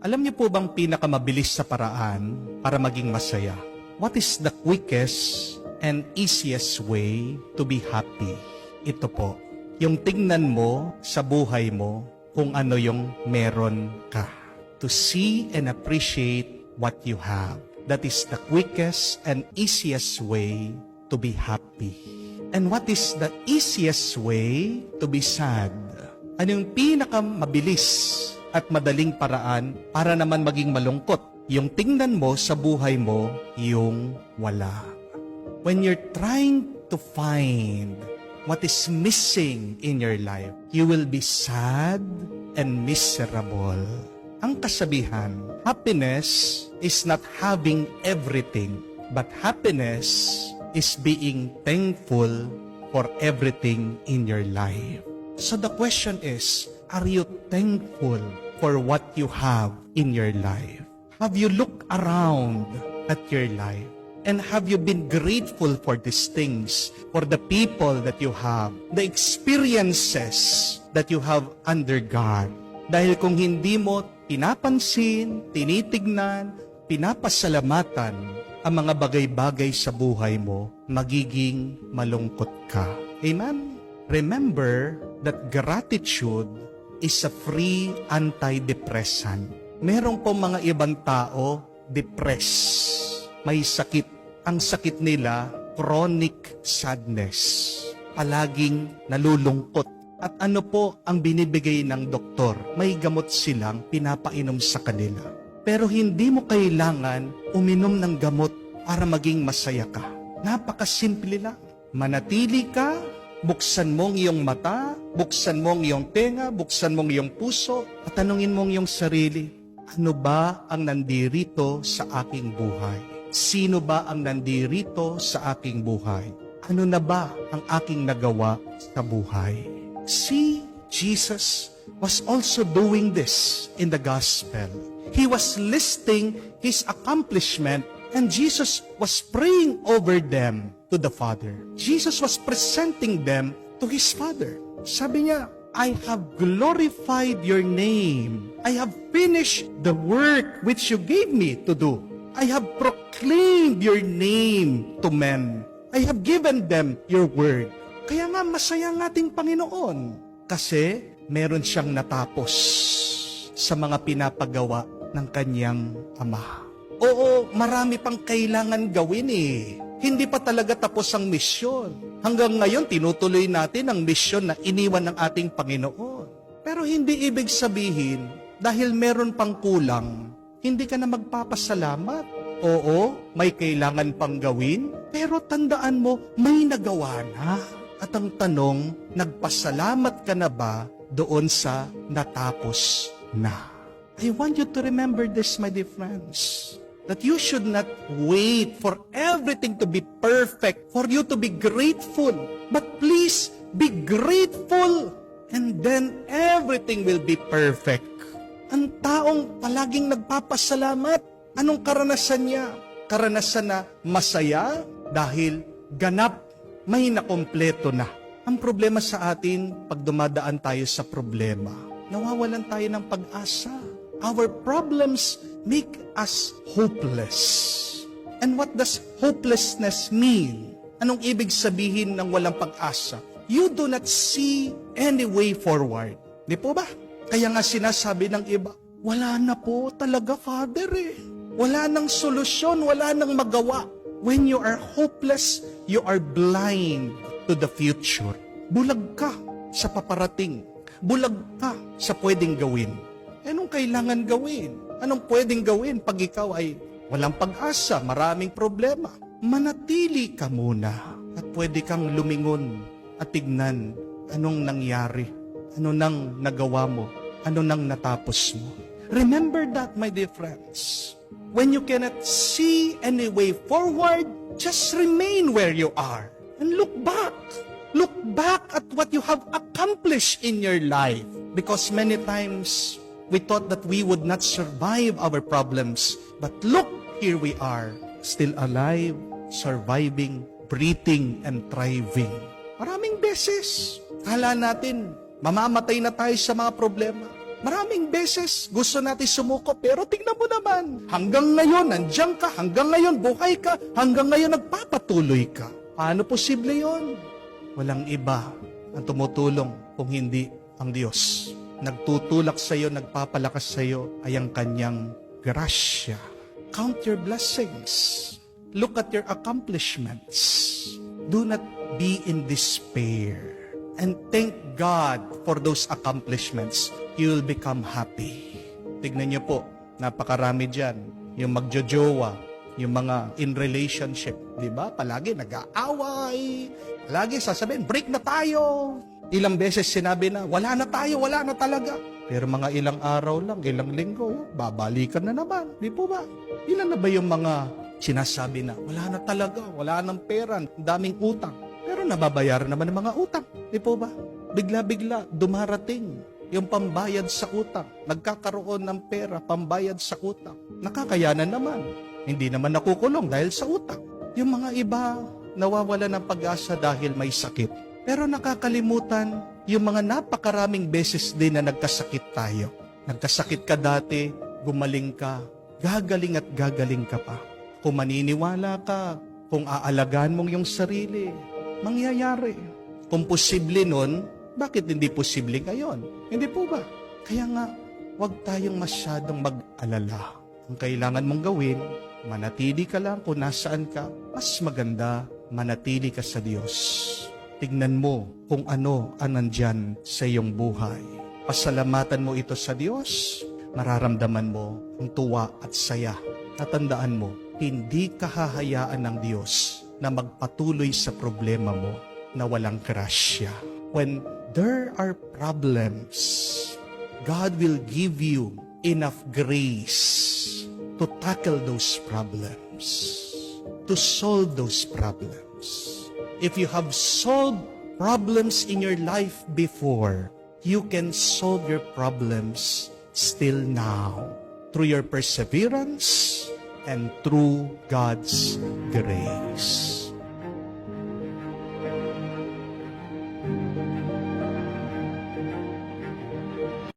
Alam niyo po bang pinakamabilis sa paraan para maging masaya? What is the quickest and easiest way to be happy? Ito po, yung tingnan mo sa buhay mo kung ano yung meron ka. To see and appreciate what you have. That is the quickest and easiest way to be happy. And what is the easiest way to be sad? Ano yung pinakamabilis at madaling paraan para naman maging malungkot? Yung tingnan mo sa buhay mo, yung wala. When you're trying to find what is missing in your life, you will be sad and miserable. Ang kasabihan, happiness is not having everything, but happiness is being thankful for everything in your life. So the question is, are you thankful for what you have in your life? Have you looked around at your life? And have you been grateful for these things, for the people that you have, the experiences that you have undergone? Dahil kung hindi mo pinapansin, tinitignan, pinapasalamatan ang mga bagay-bagay sa buhay mo, magiging malungkot ka. Amen? Remember that gratitude is a free antidepressant. Meron po mga ibang tao, depressed, may sakit. Ang sakit nila, chronic sadness. Palaging nalulungkot. At ano po ang binibigay ng doktor? May gamot silang pinapainom sa kanila. Pero hindi mo kailangan uminom ng gamot para maging masaya ka. Napakasimple lang. Manatili ka, buksan mong iyong mata, buksan mong iyong tenga, buksan mong iyong puso, at tanungin mong iyong sarili, ano ba ang nandirito sa aking buhay? Sino ba ang nandirito sa aking buhay? Ano na ba ang aking nagawa sa buhay? See, Jesus was also doing this in the gospel. He was listing his accomplishment, and Jesus was praying over them to the Father. Jesus was presenting them to his Father. Sabi niya, I have glorified your name. I have finished the work which you gave me to do. I have proclaimed your name to men. I have given them your word. Kaya nga masaya ang ating Panginoon. Kasi meron siyang natapos sa mga pinapagawa ng kanyang Ama. Oo, marami pang kailangan gawin eh. Hindi pa talaga tapos ang misyon. Hanggang ngayon, tinutuloy natin ang misyon na iniwan ng ating Panginoon. Pero hindi ibig sabihin, dahil meron pang kulang, hindi ka na magpapasalamat. Oo, may kailangan pang gawin, pero tandaan mo, may nagawa na. At ang tanong, nagpasalamat ka na ba doon sa natapos na? I want you to remember this, my dear friends, that you should not wait for everything to be perfect, for you to be grateful. But please, be grateful, and then everything will be perfect. Ang taong palaging nagpapasalamat, anong karanasan niya? Karanasan na masaya dahil ganap, may nakompleto na. Ang problema sa atin, pag dumadaan tayo sa problema, nawawalan tayo ng pag-asa. Our problems make us hopeless. And what does hopelessness mean? Anong ibig sabihin ng walang pag-asa? You do not see any way forward. Di po ba? Kaya nga sinasabi ng iba, wala na po talaga, Father eh. Wala nang solusyon, wala nang magawa. When you are hopeless, you are blind to the future. Bulag ka sa paparating. Bulag ka sa pwedeng gawin. Anong kailangan gawin? Anong pwedeng gawin pag ikaw ay walang pag-asa, maraming problema? Manatili ka muna at pwede kang lumingon at tignan anong nangyari, ano nang nagawa mo, ano nang natapos mo. Remember that, my dear friends. When you cannot see any way forward, just remain where you are and look back. Look back at what you have accomplished in your life. Because many times, we thought that we would not survive our problems. But look, here we are, still alive, surviving, breathing, and thriving. Maraming beses, kala natin, mamamatay na tayo sa mga problema. Maraming beses gusto natin sumuko, pero tingnan mo naman, hanggang ngayon, nandiyan ka, hanggang ngayon, buhay ka, hanggang ngayon, nagpapatuloy ka. Paano posible yon? Walang iba ang tumutulong kung hindi ang Diyos. Nagtutulak sa iyo, nagpapalakas sa iyo ay ang kanyang grasya. Count your blessings. Look at your accomplishments. Do not be in despair. And thank God for those accomplishments. You will become happy. Tignan niyo po, napakarami dyan. Yung magjojowa, yung mga in relationship, di ba? Palagi nag-aaway. Palagi sasabihin, break na tayo. Ilang beses sinabi na, wala na tayo, wala na talaga. Pero mga ilang araw lang, ilang linggo, babalikan na naman. Di po ba? Ilan na ba yung mga sinasabi na, wala na talaga, wala nang pera, daming utang. Pero nababayaran naman ng mga utang. Di po ba? Bigla-bigla, dumarating yung pambayad sa utang. Nagkakaroon ng pera, pambayad sa utang. Nakakayanan naman. Hindi naman nakukulong dahil sa utang. Yung mga iba, nawawala ng pag-asa dahil may sakit. Pero nakakalimutan, yung mga napakaraming beses din na nagkasakit tayo. Nagkasakit ka dati, gumaling ka, gagaling at gagaling ka pa. Kung maniniwala ka, kung aalagaan mong yung sarili, mangyayari. Kung posible nun, bakit hindi posible ngayon? Hindi po ba? Kaya nga, huwag tayong masyadong mag-alala. Ang kailangan mong gawin, manatili ka lang kung nasaan ka. Mas maganda, manatili ka sa Diyos. Tignan mo kung ano ang nandyan sa iyong buhay. Pasalamatan mo ito sa Diyos, mararamdaman mo ang tuwa at saya. Natandaan mo, hindi ka hahayaan ng Diyos na magpatuloy sa problema mo na walang grasya. When there are problems, God will give you enough grace to tackle those problems, to solve those problems. If you have solved problems in your life before, you can solve your problems still now through your perseverance and through God's grace.